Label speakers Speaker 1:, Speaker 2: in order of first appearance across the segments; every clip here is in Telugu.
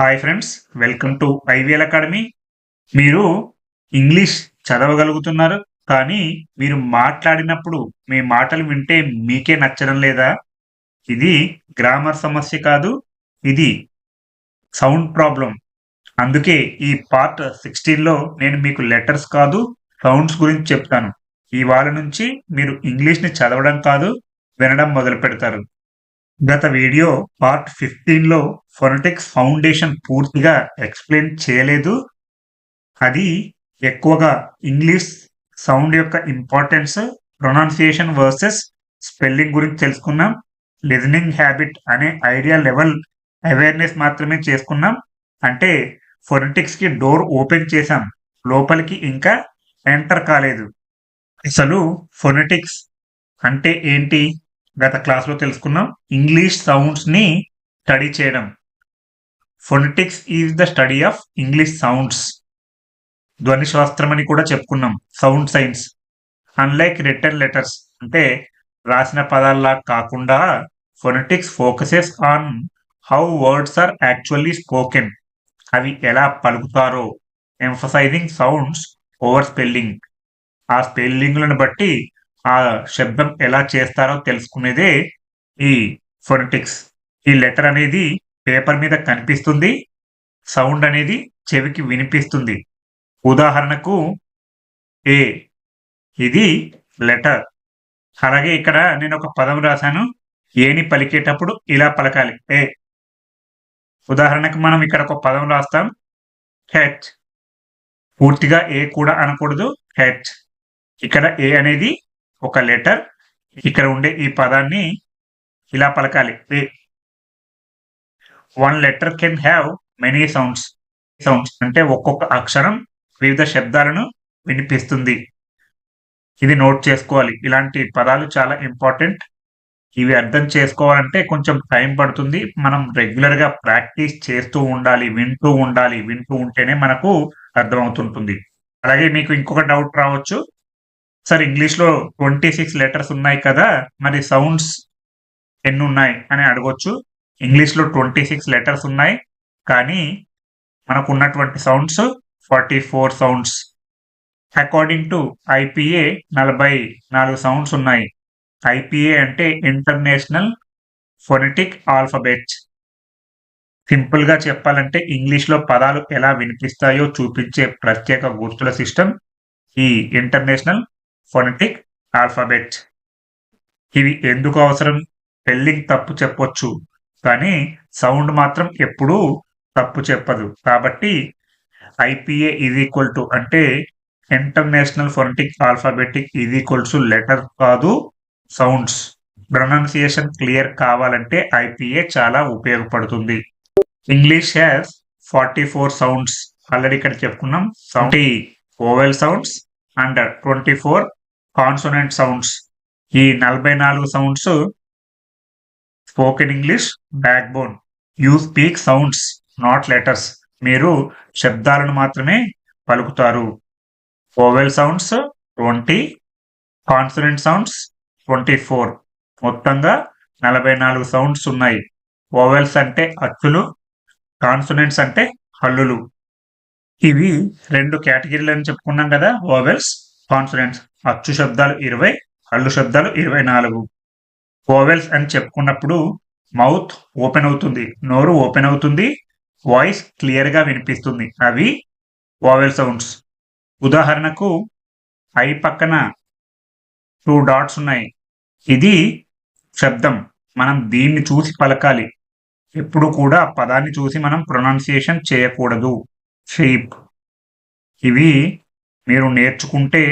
Speaker 1: Hi friends, welcome to IVL academy. మీరు ఇంగ్లీష్ చదవగలుగుతున్నారు, కానీ మీరు మాట్లాడినప్పుడు మీ మాటలు వింటే మీకే నచ్చడం లేదా? ఇది గ్రామర్ సమస్య కాదు, ఇది సౌండ్ ప్రాబ్లం. అందుకే ఈ పార్ట్ 16లో నేను మీకు లెటర్స్ కాదు, సౌండ్స్ గురించి చెప్తాను. ఇవాళ నుంచి మీరు ఇంగ్లీష్ని చదవడం కాదు, వినడం మొదలు పెడతారు. గత వీడియో పార్ట్ 15లో ఫొనెటిక్స్ ఫౌండేషన్ పూర్తిగా ఎక్స్ప్లెయిన్ చేయలేదు. అది ఎక్కువగా ఇంగ్లీష్ సౌండ్ యొక్క ఇంపార్టెన్స్, ప్రొనౌన్సియేషన్ వర్సెస్ స్పెల్లింగ్ గురించి తెలుసుకున్నాం. లిజనింగ్ హ్యాబిట్ అనే ఐడియా లెవెల్ అవేర్నెస్ మాత్రమే చేసుకున్నాం. అంటే ఫొనెటిక్స్ కి డోర్ ఓపెన్ చేశాం, లోపలికి ఇంకా ఎంటర్ కాలేదు. అసలు ఫొనెటిక్స్ అంటే ఏంటి గత క్లాస్లో తెలుసుకున్నాం. ఇంగ్లీష్ సౌండ్స్ ని స్టడీ చేయడం. Phonetics is the study of English sounds. ధ్వని శాస్త్రం అని కూడా చెప్పుకున్నాం, sound science. Unlike written letters అంటే రాసిన పదాల్లా కాకుండా phonetics focuses on how words are actually spoken. అవి ఎలా పలుకుతారో, ఎంఫసైజింగ్ సౌండ్స్ ఓవర్ స్పెల్లింగ్. ఆ స్పెల్లింగ్లను బట్టి ఆ శబ్దం ఎలా చేస్తారో తెలుసుకునేదే ఈ ఫొనెటిక్స్. ఈ లెటర్ అనేది పేపర్ మీద కనిపిస్తుంది, సౌండ్ అనేది చెవికి వినిపిస్తుంది. ఉదాహరణకు ఏ, ఇది లెటర్. అలాగే ఇక్కడ నేను ఒక పదం రాశాను, ఏని పలికేటప్పుడు ఇలా పలకాలి, ఏ. ఉదాహరణకు మనం ఇక్కడ ఒక పదం రాస్తాం, హెచ్. పూర్తిగా ఏ కూడా అనకూడదు, హెచ్. ఇక్కడ ఏ అనేది ఒక లెటర్, ఇక్కడ ఉండే ఈ పదాన్ని ఇలా పలకాలి, A. One letter can have many sounds. Sounds అంటే ఒక్కొక్క అక్షరం వివిధ శబ్దాలను వినిపిస్తుంది. ఇది నోట్ చేసుకోవాలి. ఇలాంటి పదాలు చాలా ఇంపార్టెంట్. ఇవి అర్థం చేసుకోవాలంటే కొంచెం టైం పడుతుంది. మనం రెగ్యులర్ గా ప్రాక్టీస్ చేస్తూ ఉండాలి, వింటూ ఉండాలి. వింటూ ఉంటేనే మనకు అర్థమవుతుంటుంది. అలాగే మీకు ఇంకొక డౌట్ రావచ్చు, సార్ ఇంగ్లీష్లో 26 లెటర్స్ ఉన్నాయి కదా, మరి సౌండ్స్ ఎన్ని ఉన్నాయి అని అడగొచ్చు. ఇంగ్లీష్లో 26 లెటర్స్ ఉన్నాయి, కానీ మనకు ఉన్నటువంటి sounds 44 sounds. According to IPA 44 sounds ఉన్నాయి. ఐపీఏ అంటే ఇంటర్నేషనల్ ఫొనెటిక్ ఆల్ఫాబెట్. సింపుల్ గా చెప్పాలంటే ఇంగ్లీష్లో పదాలు ఎలా వినిపిస్తాయో చూపించే ప్రత్యేక గుర్తుల సిస్టమ్ ఈ ఇంటర్నేషనల్ ఫొనెటిక్ ఆల్ఫాబెట్. ఇవి ఎందుకు అవసరం? స్పెల్లింగ్ తప్పు చెప్పొచ్చు, కానీ సౌండ్ మాత్రం ఎప్పుడూ తప్పు చెప్పదు. కాబట్టి ఐపీఏ ఈజ్ ఈక్వల్ టు అంటే international phonetic alphabetic is equals letter కాదు, సౌండ్స్. ప్రొనౌన్సియేషన్ క్లియర్ కావాలంటే ఐపీఏ చాలా ఉపయోగపడుతుంది. English has 44 sounds. ఆల్రెడీ ఇక్కడ చెప్పుకున్నాం. 70 vowel sounds and 24 consonant sounds. ఈ 44 sounds spoken English back bone. You speak sounds, not letters. మీరు శబ్దాలను మాత్రమే పలుకుతారు. Vowel sounds 20, consonant sounds 24. మొత్తంగా 44 సౌండ్స్ ఉన్నాయి. ఓవెల్స్ అంటే అచ్చులు, కాన్సోనెంట్స్ అంటే హల్లులు. ఇవి 2 కేటగిరీలు అని చెప్పుకున్నాం కదా, ఓవెల్స్, కాన్సోనెంట్స్. అచ్చు శబ్దాలు 20, హల్లు శబ్దాలు 24. ఓవెల్స్ అని చెప్పుకున్నప్పుడు మౌత్ ఓపెన్ అవుతుంది, నోరు ఓపెన్ అవుతుంది, వాయిస్ క్లియర్ గా వినిపిస్తుంది. అవి ఓవెల్ సౌండ్స్. ఉదాహరణకు ఐ పక్కన 2 డాట్స్ ఉన్నాయి, ఇది శబ్దం. మనం దీన్ని చూసి పలకాలి. ఎప్పుడు కూడా పదాన్ని చూసి మనం ప్రొనౌన్సియేషన్ చేయకూడదు. షీప్. ఇవి మీరు నేర్చుకుంటే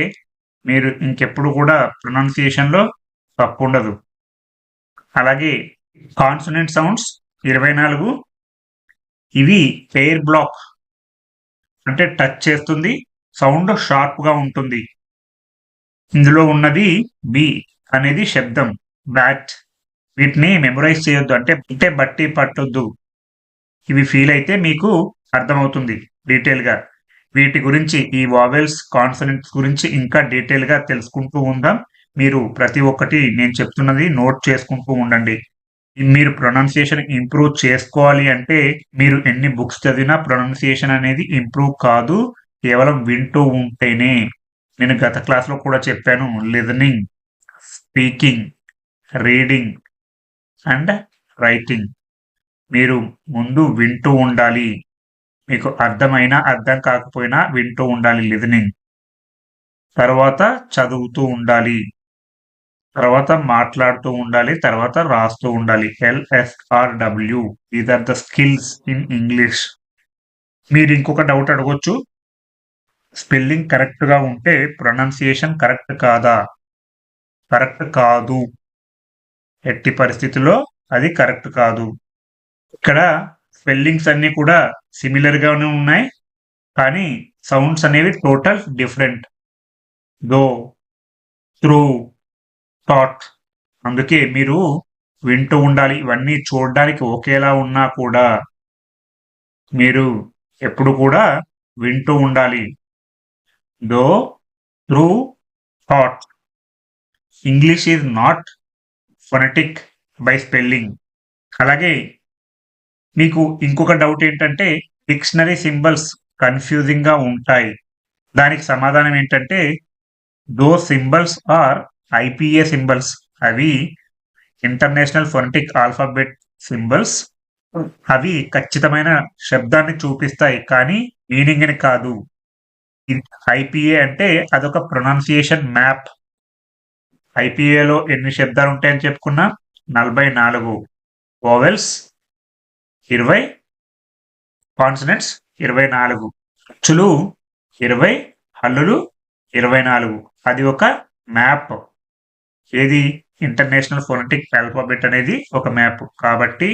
Speaker 1: మీరు ఇంకెప్పుడు కూడా ప్రొనౌన్సియేషన్లో తప్పు ఉండదు. అలాగే కాన్సోనెంట్ సౌండ్స్ 24. ఇవి ఎయిర్ బ్లాక్ అంటే టచ్ చేస్తుంది, సౌండ్ షార్ప్ గా ఉంటుంది. ఇందులో ఉన్నది బి అనేది శబ్దం, బ్యాట్. వీటిని మెమొరైజ్ చేయొద్దు, అంటే బట్టి పట్టొద్దు. ఇవి ఫీల్ అయితే మీకు అర్థమవుతుంది డీటెయిల్ గా. వీటి గురించి, ఈ వావెల్స్, కాన్సోనెంట్స్ గురించి ఇంకా డీటెయిల్ గా తెలుసుకుంటూ ఉందాం. మీరు ప్రతి ఒక్కటి నేను చెప్తున్నది నోట్ చేసుకుంటూ ఉండండి. మీరు ప్రొనౌన్సియేషన్ ఇంప్రూవ్ చేసుకోవాలి అంటే మీరు ఎన్ని బుక్స్ చదివినా ప్రొనౌన్సియేషన్ అనేది ఇంప్రూవ్ కాదు. కేవలం వింటూ ఉంటేనే. నేను గత క్లాస్‌లో కూడా చెప్పాను. Listening, speaking, reading and writing. మీరు ముందు వింటూ ఉండాలి. మీకు అర్థమైనా, అర్థం కాకపోయినా వింటూ ఉండాలి లిజనింగ్. తర్వాత చదువుతూ ఉండాలి. తర్వాత మాట్లాడుతూ ఉండాలి. తర్వాత రాస్తూ ఉండాలి. LSRW these are the skills in English. మీరు ఇంకొక డౌట్ అడగొచ్చు. స్పెల్లింగ్ కరెక్ట్‌గా ఉంటే ప్రొనౌన్సియేషన్ కరెక్ట్ కాదా? కరెక్ట్ కాదు. ఎట్టి పరిస్థితిలో అది కరెక్ట్ కాదు. ఇక్కడ స్పెల్లింగ్స్ అన్నీ కూడా సిమిలర్‌గానే ఉన్నాయి. కానీ సౌండ్స్ అనేవి టోటల్ డిఫరెంట్. దో, త్రూ, థాట్. అందుకే మీరు వింటూ ఉండాలి. ఇవన్నీ చూడడానికి ఒకేలా ఉన్నా కూడా మీరు ఎప్పుడు కూడా వింటూ ఉండాలి. Though, through, thought. English is not phonetic by spelling. అలాగే మీకు ఇంకొక డౌట్ ఏంటంటే డిక్షనరీ సింబల్స్ కన్‌ఫ్యూజింగ్‌గా ఉంటాయి. దానికి సమాధానం ఏంటంటే those symbols are IPA symbols. అవి ఇంటర్నేషనల్ ఫొనెటిక్ ఆల్ఫాబెట్ సింబల్స్. అవి ఖచ్చితమైన శబ్దాన్ని చూపిస్తాయి కానీ మీనింగ్‌ని కాదు. ఐపీఏ అంటే అదొక ప్రొనౌన్సియేషన్ మ్యాప్. ఐపీఏలో ఎన్ని శబ్దాలు ఉంటాయని చెప్పుకున్నాం? 44 వోవెల్స్, 20 కాన్సనెంట్స్, 24 అచ్చులు, 20 హల్లులు, 24. అది ఒక మ్యాప్. ఏది? ఇంటర్నేషనల్ ఫొనెటిక్ ఆల్ఫాబెట్ అనేది ఒక మ్యాప్. కాబట్టి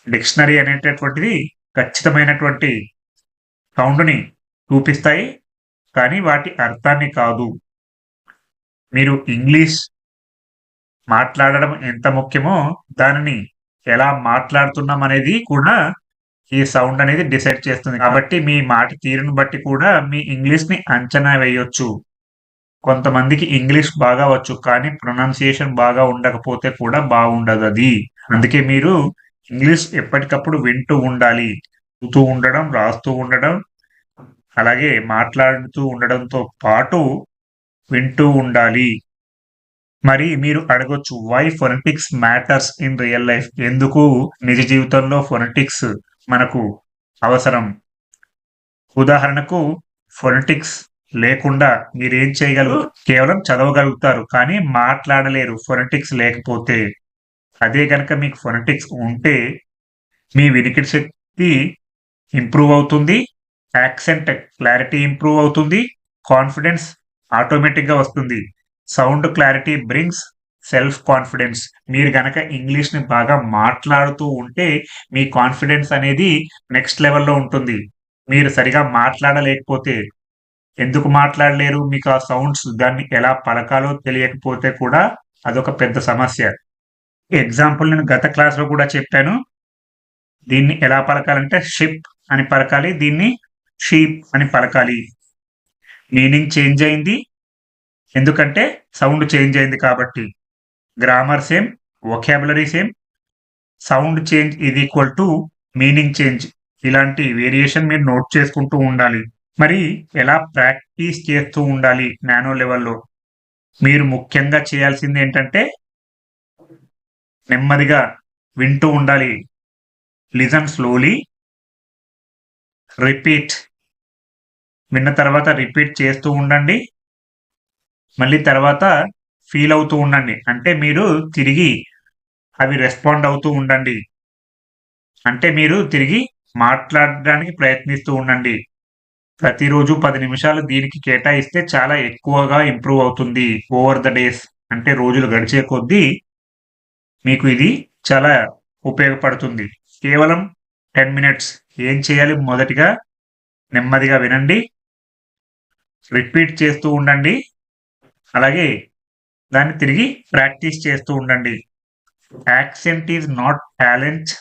Speaker 1: డిక్షనరీ అనేటటువంటిది ఖచ్చితమైనటువంటి సౌండ్‌ని చూపిస్తాయి. కానీ వాటి అర్థాన్ని కాదు. మీరు ఇంగ్లీష్ మాట్లాడడం ఎంత ముఖ్యమో దానిని ఎలా మాట్లాడుతున్నాం అనేది కూడా ఈ సౌండ్ అనేది డిసైడ్ చేస్తుంది. కాబట్టి మీ మాట తీరును బట్టి కూడా మీ ఇంగ్లీష్‌ని అంచనా వేయొచ్చు. కొంతమందికి ఇంగ్లీష్ బాగా వచ్చు. కానీ ప్రొనౌన్సియేషన్ బాగా ఉండకపోతే కూడా బాగుండదది. అందుకే మీరు ఇంగ్లీష్ ఎప్పటికప్పుడు వింటూ ఉండాలి. చదువుతూ ఉండడం, రాస్తూ ఉండడం, అలాగే మాట్లాడుతూ ఉండడంతో పాటు వింటూ ఉండాలి. మరి మీరు అడగొచ్చు why phonetics matters in real life? ఎందుకు నిజ జీవితంలో ఫొనెటిక్స్ మనకు అవసరం? ఉదాహరణకు ఫొనెటిక్స్ లేకుండా మీరేం చేయగలరు? కేవలం చదవగలుగుతారు. కానీ మాట్లాడలేరు ఫొనెటిక్స్ లేకపోతే. అదే గనక మీకు ఫొనెటిక్స్ ఉంటే మీ వినికిడి శక్తి ఇంప్రూవ్ అవుతుంది. యాక్సెంట్ క్లారిటీ ఇంప్రూవ్ అవుతుంది. కాన్ఫిడెన్స్ ఆటోమేటిక్‌గా వస్తుంది. Sound clarity brings self confidence. మీరు గనక ఇంగ్లీష్‌ని బాగా మాట్లాడుతూ ఉంటే మీ కాన్ఫిడెన్స్ అనేది నెక్స్ట్ లెవెల్‌లో ఉంటుంది. మీరు సరిగా మాట్లాడలేకపోతే ఎందుకు మాట్లాడలేరు? మీకు ఆ సౌండ్స్ దాన్ని ఎలా పలకాలో తెలియకపోతే కూడా అదొక పెద్ద సమస్య. ఎగ్జాంపుల్ నేను గత క్లాస్‌లో కూడా చెప్పాను. దీన్ని ఎలా పలకాలంటే షిప్ అని పలకాలి. దీన్ని షీప్ అని పలకాలి. మీనింగ్ చేంజ్ అయింది. ఎందుకంటే సౌండ్ చేంజ్ అయింది కాబట్టి. Grammar same, vocabulary same. Sound change is equal to meaning change. ఇలాంటి వేరియేషన్ మీరు నోట్ చేసుకుంటూ ఉండాలి. మరి ఎలా ప్రాక్టీస్ చేస్తూ ఉండాలి నానో లెవెల్‌లో? మీరు ముఖ్యంగా చేయాల్సింది ఏంటంటే నెమ్మదిగా వింటూ ఉండాలి. Listen slowly. రిపీట్. విన్న తర్వాత రిపీట్ చేస్తూ ఉండండి. మళ్ళీ తర్వాత ఫీల్ అవుతూ ఉండండి. అంటే మీరు తిరిగి అవి రెస్పాండ్ అవుతూ ఉండండి. అంటే మీరు తిరిగి మాట్లాడడానికి ప్రయత్నిస్తూ ఉండండి. ప్రతిరోజు 10 నిమిషాలు దీనికి కేటాయిస్తే చాలా ఎక్కువగా ఇంప్రూవ్ అవుతుంది. ఓవర్ ద డేస్ అంటే రోజులు గడిచే కొద్దీ మీకు ఇది చాలా ఉపయోగపడుతుంది. కేవలం 10 మినిట్స్ ఏం చేయాలి? మొదటిగా నెమ్మదిగా వినండి. రిపీట్ చేస్తూ ఉండండి. అలాగే దాన్ని తిరిగి ప్రాక్టీస్ చేస్తూ ఉండండి. Accent is not talent.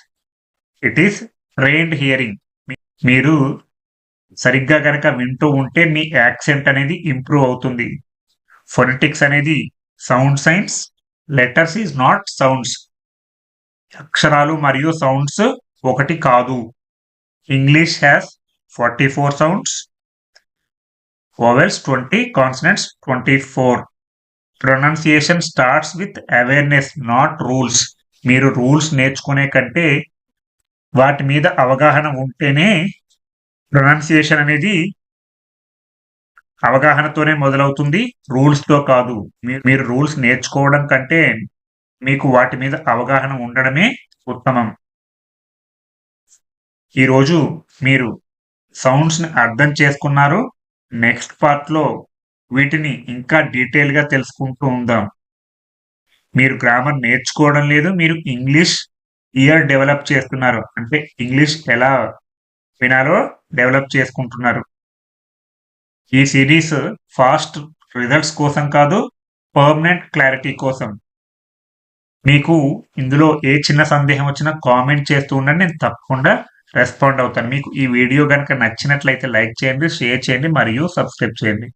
Speaker 1: It is trained hearing. మీరు సరిగ్గా గనక వింటూ ఉంటే మీ యాక్సెంట్ అనేది ఇంప్రూవ్ అవుతుంది. ఫొనెటిక్స్ అనేది sound science. Letters is not sounds. అక్షరాలు మరియు సౌండ్స్ ఒకటి కాదు. English has 44 sounds, vowels 20, consonants 24. Pronunciation starts with awareness, not rules. మీరు రూల్స్ నేర్చుకునే కంటే వాటి మీద అవగాహన ఉంటేనే ప్రొనౌన్సియేషన్ అనేది అవగాహనతోనే మొదలవుతుంది, రూల్స్‌తో కాదు. మీరు రూల్స్ నేర్చుకోవడం కంటే మీకు వాటి మీద అవగాహన ఉండడమే ఉత్తమం. ఈరోజు మీరు సౌండ్స్‌ని అర్థం చేసుకున్నారు. నెక్స్ట్ పార్ట్‌లో వీటిని ఇంకా డీటెయిల్‌గా తెలుసుకుంటూ ఉందాం. మీరు గ్రామర్ నేర్చుకోవడం లేదు. మీరు ఇంగ్లీష్ ఇయర్ డెవలప్ చేస్తున్నారు. అంటే ఇంగ్లీష్ ఎలా వినాలో డెవలప్ చేసుకుంటున్నారు. ఈ సిరీస్ ఫాస్ట్ రిజల్ట్స్ కోసం కాదు, పర్మనెంట్ క్లారిటీ కోసం. మీకు ఇందులో ఏ చిన్న సందేహం వచ్చినా కామెంట్ చేస్తూ ఉండండి. నేను తప్పకుండా రెస్పాండ్ అవుతాను. మీకు ఈ వీడియో గనుక నచ్చినట్లయితే లైక్ చేయండి, షేర్ చేయండి మరియు సబ్స్క్రైబ్ చేయండి.